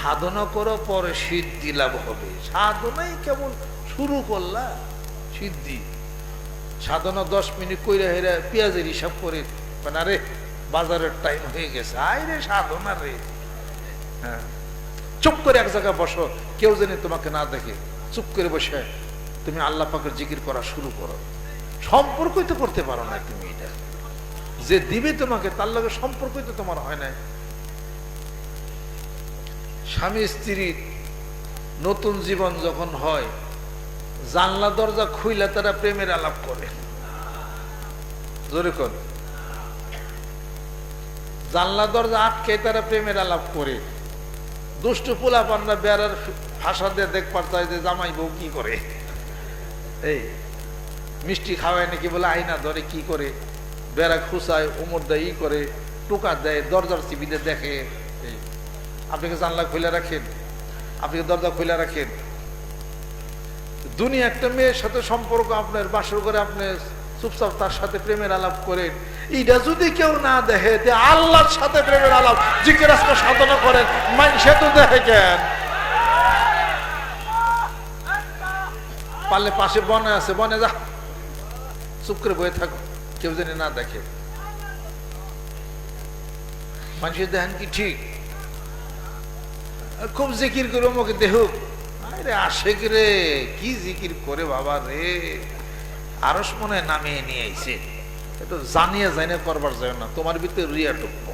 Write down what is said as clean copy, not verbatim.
সাধনা করো, পরে সিদ্ধি লাভ হবে। সাধনাই কেবল শুরু করলা, সিদ্ধি সাধনা 10 মিনিট কইরা হেরা পেঁয়াজের হিসাব করে, মানে আরে বাজারের টাইম হয়ে গেছে, আয় রে সাধনা রে। হ্যাঁ, চুপ করে এক জায়গায় বসো, কেউ যেন তোমাকে না দেখে, চুপ করে বসে তুমি আল্লাহ পাকের জিকির করা শুরু করো। সম্পর্কই তো করতে পারো না তুমি, এটা যে দিবে তোমাকে তার লগে সম্পর্কই তো তোমার হয় না। স্বামী স্ত্রীর নতুন জীবন যখন হয়, জানলা দরজা খুইলা তারা প্রেমের আলাপ করে। জোরে কর, জানলা দরজা আটকে তারা প্রেমের আলাপ করে। দুষ্ট পোলা পান্না বেড়ার ভাষা দিয়ে দেখবার চাই যে জামাই বউ কি করে, এই মিষ্টি খাওয়ায় নাকি বলে আইনা ধরে কি করে, বেড়া খুঁচায়, উমর দেয়, ই করে, টোকা দেয়, দরজার চিবিতে দেখে। এই আপনি কি জানলা খুলে রাখেন? আপনি কি দরজা খুলে রাখেন? দুনিয়া একটা মেয়ের সাথে সম্পর্ক আপনার, বাসর করে আপনি চুপচাপ তার সাথে প্রেমের আলাপ করেন, এইটা যদি কেউ না দেখে, আল্লাহর সাথে প্রেমের আলাপ জিকির আজকাল সাধনা করেন, মানুষে তো দেখে কেন? পারলে পাশে বনে আছে, বনে যা, চুপ করে বয়ে থাকো, কেউ যেন না দেখে। মানুষের দেখেন কি ঠিক, খুব জিকির করে আমাকে দেখুক, আরে আশেক রে কি জিকির করে বাবা রে, আরস মনে নামিয়ে নিয়ে আইছে, একটু জানিয়ে জানিয়ে করবার যায় না, তোমার ভিতরে রিয়া ঢুকবো।